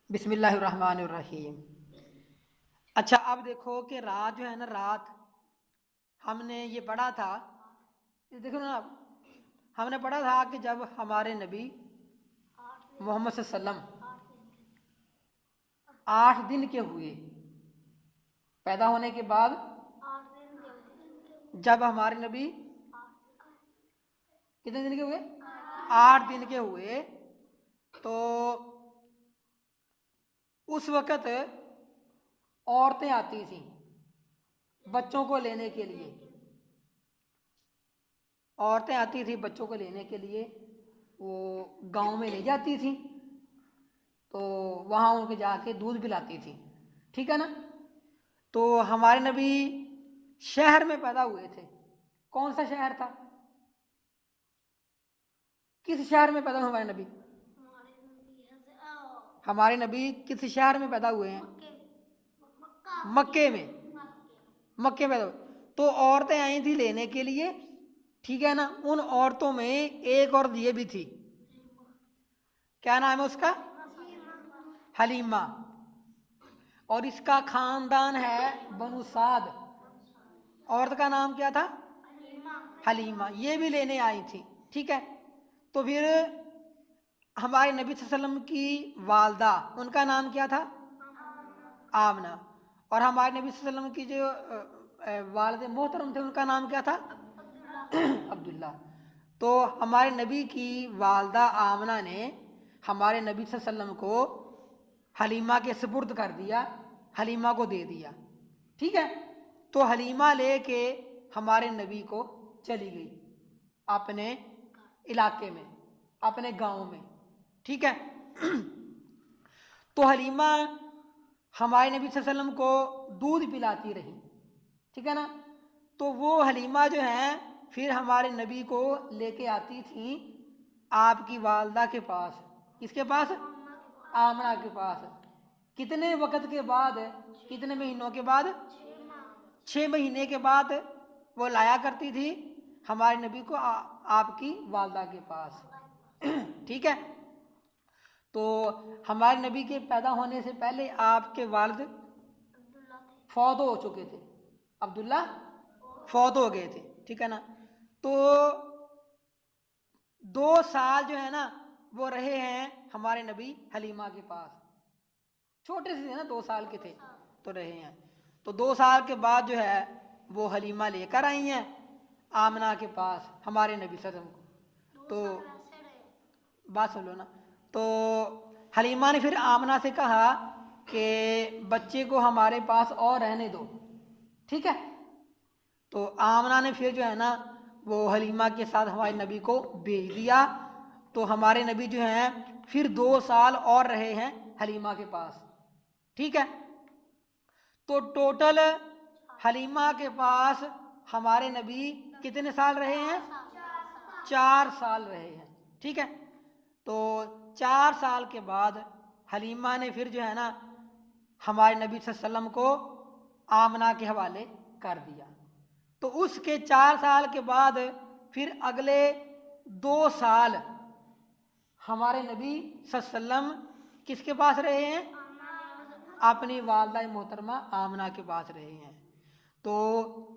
बिस्मिल्लाहिर्रहमानिर्रहीम। अच्छा, अब देखो कि रात जो है ना, रात हमने ये पढ़ा था। ये देखो ना, हमने पढ़ा था कि जब हमारे नबी मोहम्मद सल्लम 8 दिन के हुए पैदा होने के बाद, जब हमारे नबी कितने दिन के हुए? 8 दिन के हुए। तो उस वक़्त औरतें आती थीं बच्चों को लेने के लिए। औरतें आती थी बच्चों को लेने के लिए, वो गांव में ले जाती थी, तो वहाँ उनके जाके दूध पिलाती थी। ठीक है ना। तो हमारे नबी शहर में पैदा हुए थे। कौन सा शहर था? किस शहर में पैदा हुए हमारे नबी? हमारे नबी किस शहर में पैदा हुए हैं? मक्के में। मक्के में पैदा हुए। तो औरतें आई थी लेने के लिए। ठीक है ना। उन औरतों में एक औरत ये भी थी, क्या नाम है उसका? हलीमा। और इसका खानदान है बनु साद। औरत का नाम क्या था? हलीमा। ये भी लेने आई थी। ठीक है। तो फिर हमारे नबी सल्लल्लाहु अलैहि वसल्लम की वालदा, उनका नाम क्या था? आमना। और हमारे नबी सल्लल्लाहु अलैहि वसल्लम की जो वालिद मोहतरम थे, उनका नाम क्या था? अब्दुल्ला। तो हमारे नबी की वालदा आमना ने हमारे नबी सल्लल्लाहु अलैहि वसल्लम को हलीमा के सुपुर्द कर दिया, हलीमा को दे दिया। ठीक है। तो हलीमा लेके हमारे नबी को चली गई अपने इलाके में, अपने गांव में। ठीक है। तो हलीमा हमारे नबी सल्लल्लाहु अलैहि वसल्लम को दूध पिलाती रही। ठीक है ना। तो वो हलीमा जो है फिर हमारे नबी को लेके आती थी आपकी वालदा के पास। किसके पास? आमना के पास। कितने वक्त के बाद? कितने महीनों के बाद? 6 महीने के बाद वो लाया करती थी हमारे नबी को आपकी वालदा के पास। ठीक है। तो हमारे नबी के पैदा होने से पहले आपके वालिद फौत हो चुके थे, अब्दुल्ला फौत हो गए थे। ठीक है ना। तो 2 साल जो है ना वो रहे हैं हमारे नबी हलीमा के पास। छोटे से थे ना, 2 साल के थे तो रहे हैं। तो 2 साल के बाद जो है वो हलीमा लेकर आई हैं आमना के पास हमारे नबी सल्लल्लाहु अलैहि वसल्लम को। तो बात सुन लो ना। तो हलीमा ने फिर आमना से कहा कि बच्चे को हमारे पास और रहने दो। ठीक है। तो आमना ने फिर जो है ना वो हलीमा के साथ हमारे नबी को भेज दिया। तो हमारे नबी जो हैं फिर 2 साल और रहे हैं हलीमा के पास। ठीक है। तो टोटल हलीमा के पास हमारे नबी कितने साल रहे हैं? 4 साल रहे हैं। ठीक है। तो 4 साल के बाद हलीमा ने फिर जो है ना हमारे नबी सल्लल्लाहु अलैहि वसल्लम को आमना के हवाले कर दिया। तो उसके 4 साल के बाद फिर अगले 2 साल हमारे नबी सल्लल्लाहु अलैहि वसल्लम किसके पास रहे हैं? अपनी वालदा मोहतरमा आमना के पास रहे हैं। तो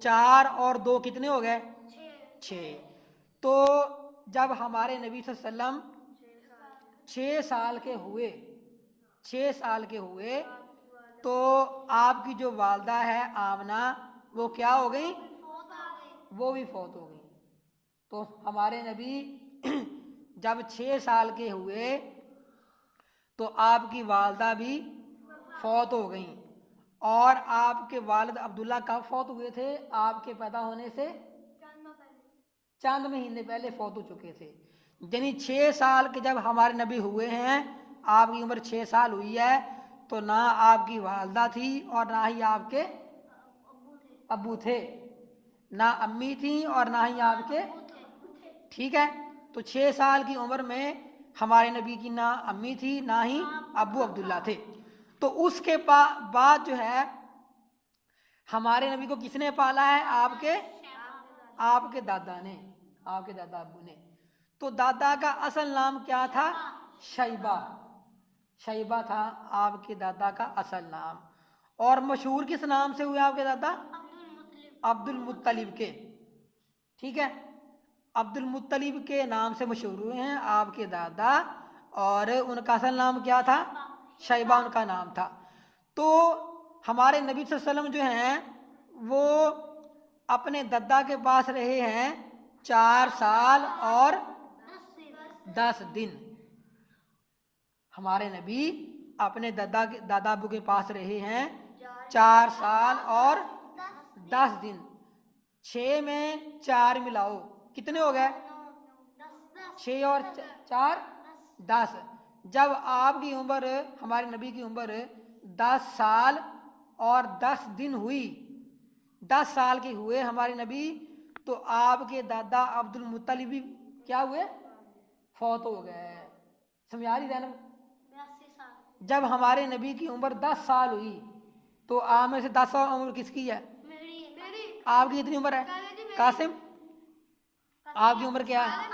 4 और 2 कितने हो गए? 6। तो जब हमारे नबी सल्लल्लाहु अलैहि वसल्लम 6 साल के हुए, 6 साल के हुए, तो आपकी जो वालदा है आमना वो क्या हो गई? वो भी फौत हो गई। तो हमारे नबी जब 6 साल के हुए तो आपकी वालदा भी फौत हो गई। और आपके वालिद अब्दुल्ला कब फौत हुए थे? आपके पैदा होने से चंद महीने पहले फौत हो चुके थे। यानी 6 साल के जब हमारे नबी हुए हैं, आपकी उम्र 6 साल हुई है, तो ना आपकी वालदा थी और ना ही आपके अब्बू थे, ना अम्मी थी और ना ही आपके। ठीक है। तो 6 साल की उम्र में हमारे नबी की ना अम्मी थी ना ही अब्बू अब्दुल्ला थे। तो उसके बाद जो है हमारे नबी को किसने पाला है? आपके आपके दादा ने, आपके दादा अब्बू ने। तो दादा का असल नाम क्या था? शैबा। शैबा था आपके दादा का असल नाम। और मशहूर किस नाम से हुए आपके दादा? अब्दुल मुत्तलिब के। ठीक है, अब्दुल मुत्तलिब के नाम से मशहूर हुए हैं आपके दादा। और उनका असल नाम क्या था? शैबा उनका नाम था। तो हमारे नबी सल्लल्लाहु अलैहि वसल्लम जो हैं वो अपने दादा के पास रहे हैं 4 साल और 10 दिन। हमारे नबी अपने दादा अबू के पास रहे हैं 4 साल और 10 दिन। 6 में 4 मिलाओ कितने हो गए? 6 और 4 10। जब आपकी उम्र, हमारे नबी की उम्र 10 साल और 10 दिन हुई, 10 साल के हुए हमारे नबी, तो आपके दादा अब्दुल मुत्तलिब भी क्या हुए? फौत हो गए। समझ आ रही है? जब हमारे नबी की उम्र 10 साल हुई तो आप में से 10 साल उम्र किसकी है? आपकी कितनी उम्र है कासिम? आपकी उम्र क्या है?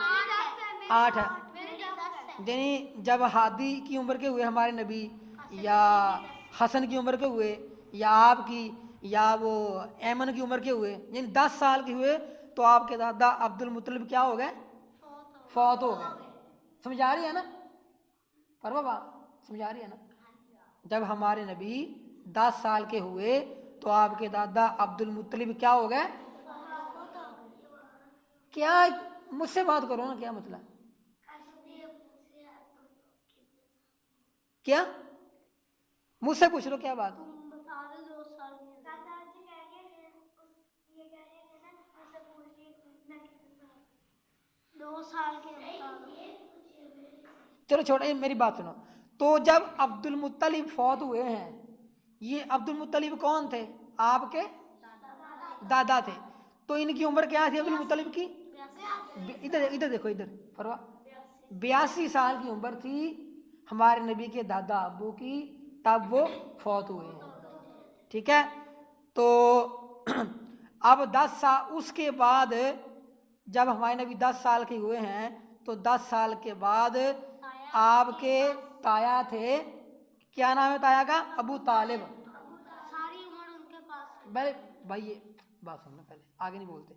8 है। यानी जब हादी की उम्र के हुए हमारे नबी, या हसन की उम्र के हुए, या आपकी, या वो ऐमन की उम्र के हुए, यानी 10 साल के हुए, तो आपके दादा अब्दुल मुत्तलिब क्या हो गए? फौत हो गए। समझ आ रही है ना? पर बाबा समझ आ रही है ना? जब हमारे नबी 10 साल के हुए तो आपके दादा अब्दुल मुत्तलिब क्या हो गए? क्या? मुझसे बात करो ना, क्या मतलब? क्या? मुझसे पूछ लो क्या बात? चलो छोड़ो, मेरी बात सुनो। तो जब अब्दुल मुत्तलिब फौत हुए हैं, ये अब्दुल मुत्तलिब कौन थे? आपके दादा थे। तो इनकी उम्र क्या थी अब्दुल मुत्तलिब की? इधर इधर देखो, इधर फरवा, 82 साल की उम्र थी हमारे नबी के दादा अब्बू की, तब वो फौत हुए हैं। ठीक है, तो अब 10 साल उसके बाद, जब हमारे नबी 10 साल के हुए हैं तो 10 साल के बाद आपके ताया थे, क्या नाम है ताया का? अबू तालिब। भाई भाई ये बात सुनना पहले, आगे नहीं बोलते।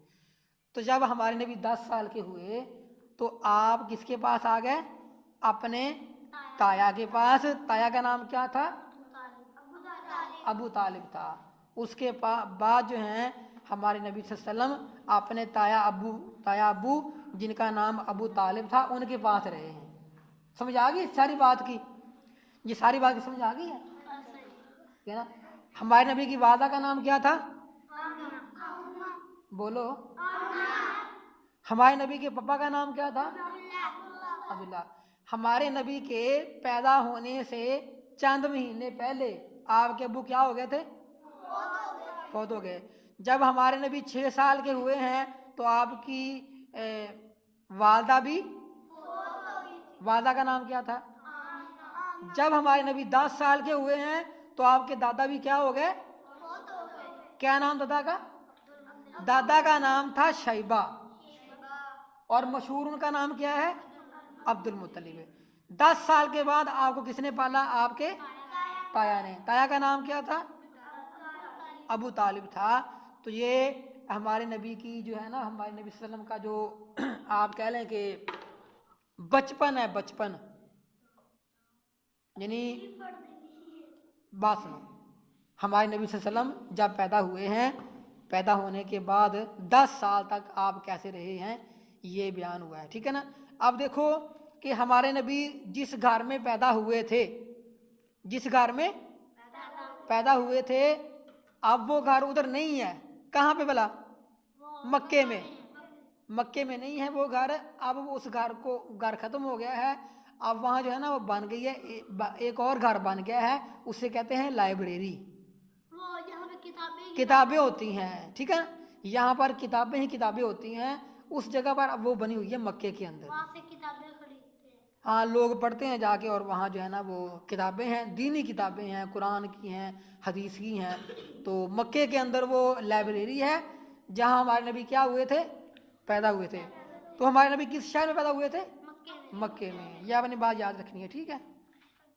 तो जब हमारे नबी 10 साल के हुए तो आप किसके पास आ गए? अपने ताया के पास। ताया का नाम क्या था? अबू तालिब था। उसके बाद जो हैं हमारे नबी सल्लल्लाहु अलैहि वसल्लम अपने ताया अबू जिनका नाम अबू तालिब था उनके पास रहे हैं। समझ आ गई सारी बात की? ये सारी बात की समझ आ गई है ना? हमारे नबी की वादा का नाम क्या था? बोलो। हमारे नबी के पापा का नाम क्या था? अब्दुल्ला। हमारे नबी के पैदा होने से चंद महीने पहले आपके अबू क्या हो गए थे? फौत हो गए। जब हमारे नबी 6 साल के हुए हैं तो आपकी वालदा भी, वालदा का नाम क्या था? जब हमारे नबी 10 साल के हुए हैं तो आपके दादा भी क्या हो गए? क्या नाम दादा का? दादा का नाम था शैबा, और मशहूर उनका नाम क्या है? अब्दुल मुत्तलिब। 10 साल के बाद आपको किसने पाला? आपके ताया ने। ताया का नाम क्या था? अबू तालिब था। तो ये हमारे नबी की जो है ना, हमारे नबी सल्लम का जो आप कह लें कि बचपन है, बचपन, यानी बात सुनो, हमारे नबी सल्लम जब पैदा हुए हैं, पैदा होने के बाद 10 साल तक आप कैसे रहे हैं ये बयान हुआ है। ठीक है ना? अब देखो कि हमारे नबी जिस घर में पैदा हुए थे, जिस घर में पैदा हुए थे, अब वो घर उधर नहीं है। कहाँ पे भला? मक्के में। मक्के में नहीं है वो घर। अब उस घर को, घर खत्म हो गया है। अब वहाँ जो है ना वो बन गई है, एक और घर बन गया है, उसे कहते हैं लाइब्रेरी। किताबें होती हैं। ठीक है, यहाँ पर किताबें ही किताबें होती हैं। उस जगह पर अब वो बनी हुई है मक्के के अंदर। हाँ, लोग पढ़ते हैं जाके, और वहाँ जो है ना वो किताबें हैं, दीनी किताबें हैं, कुरान की हैं, हदीस की हैं। तो मक्के के अंदर वो लाइब्रेरी है जहाँ हमारे नबी क्या हुए थे? पैदा हुए थे। तो हमारे नबी किस शहर में पैदा हुए थे? मक्के में। यह अपनी बात याद रखनी है। ठीक है।